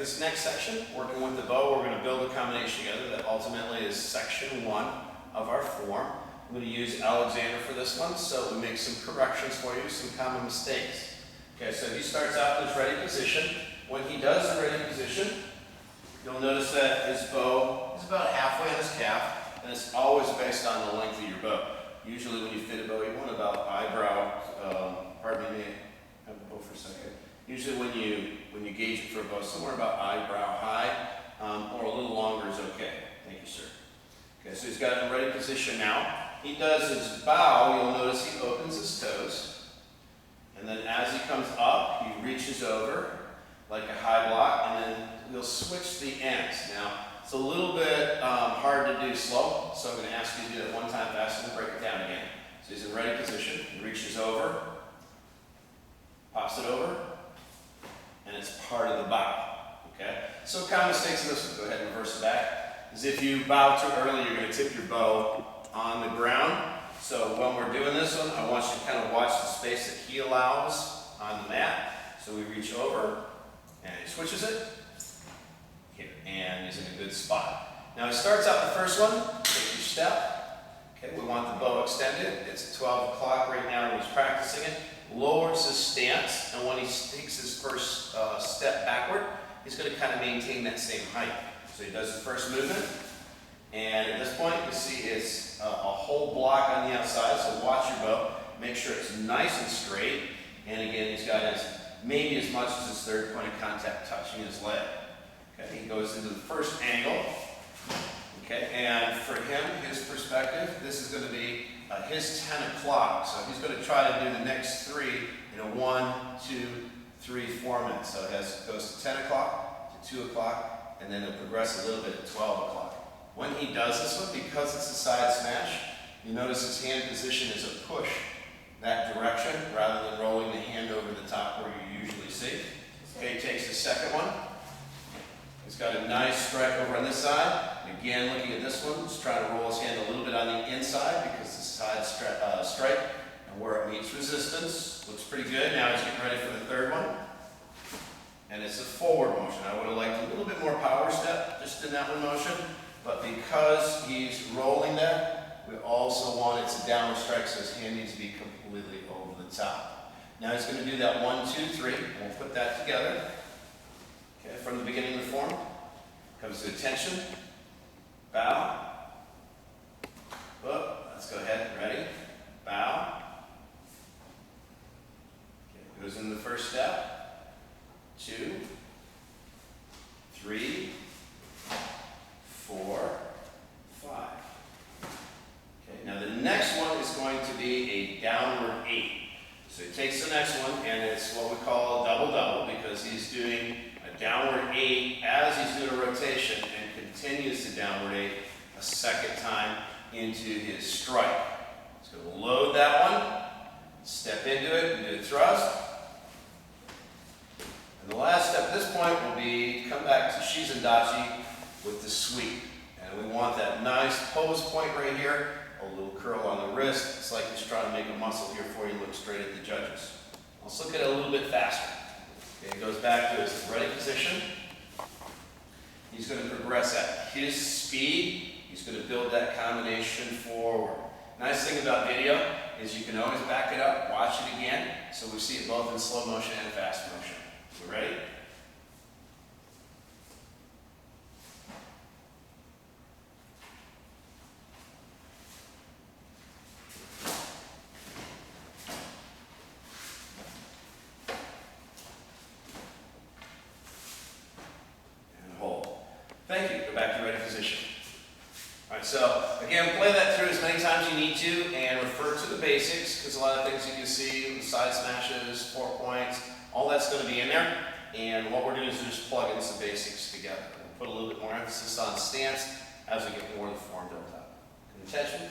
this next section, working with the bow, we're going to build a combination together that ultimately is section 1 of our form. I'm going to use Alexander for this one, so we make some corrections for you, some common mistakes. Okay, so he starts out in his ready position. When he does the ready position, you'll notice that his bow is about halfway on his calf, and it's always based on the length of your bow. Usually when you fit a bow, you want about eyebrow, pardon me, have the bow for a second. Usually when you gauge it for a bow, somewhere about eyebrow high, or a little longer is okay. Thank you, sir. Okay, so he's got it in ready position now. He does his bow, you'll notice he opens his toes, and then as he comes up, he reaches over like a high block, and then we'll switch the ends. Now, it's a little bit hard to do slow, so I'm going to ask you to do that one time fast and break it down again. So he's in ready position, he reaches over, pops it over, and it's part of the bow. Okay? So common mistakes in this one, go ahead and reverse it back, is if you bow too early, you're going to tip your bow on the ground. So when we're doing this one, I want you to kind of watch the space that he allows on the mat. So we reach over, and he switches it here, and he's in a good spot. Now he starts out the first one, take your step. Okay, we want the bow extended. It's at 12 o'clock right now when he's practicing it. Lowers his stance, and when he takes his first step backward, he's going to kind of maintain that same height. So he does the first movement, and at this point you see it's a whole block on the outside, so watch your bow. Make sure it's nice and straight, and again he's got his maybe as much as his third point of contact touching his leg. Okay, he goes into the first angle. Okay, and for him, his perspective, this is going to be his 10 o'clock. So he's going to try to do the next three in a 1, 2, 3 format. So it goes to 10 o'clock, to 2 o'clock, and then it'll progress a little bit at 12 o'clock. When he does this one, because it's a side smash, you notice his hand position is a push that direction rather than rolling the hand over the top where you usually see. Okay, he takes the second one. He's got a nice strike over on this side. And again, looking at this one, he's trying to roll his hand a little bit on the inside because the side strike and where it meets resistance looks pretty good. Now he's getting ready for the third one. And it's a forward motion. I would have liked a little bit more power step just in that one motion, but because he's rolling that, we also want it to downward strike, so his hand needs to be completely over the top. Now he's going to do that 1, 2, 3. We'll put that together. Okay, from the beginning of the form, comes to attention, bow, whoop, let's go ahead, ready, bow. Okay, goes into the first step, 2, 3, 4, 5. Okay, now the next one is going to be a downward 8. So he takes the next one, and it's what we call a double-double because he's doing a downward 8 as he's doing a rotation and continues to downward 8 a second time into his strike. He's going to load that one, step into it, and do a thrust. And the last step at this point will be come back to Shizendachi with the sweep. And we want that nice pose point right here, a little curl on the wrist. It's like he's trying to make a muscle here for you. Look straight at the judges. Let's look at it a little bit faster. Okay, he goes back to his ready position. He's going to progress at his speed. He's going to build that combination forward. Nice thing about video is you can always back it up, watch it again, so we see it both in slow motion and fast motion. You ready? Thank you. Go back to ready position. All right, so again, play that through as many times as you need to and refer to the basics because a lot of things you can see, side smashes, 4 points, all that's going to be in there. And what we're doing is just plug in some basics together. We'll put a little bit more emphasis on stance as we get more of the form built up. Good attention.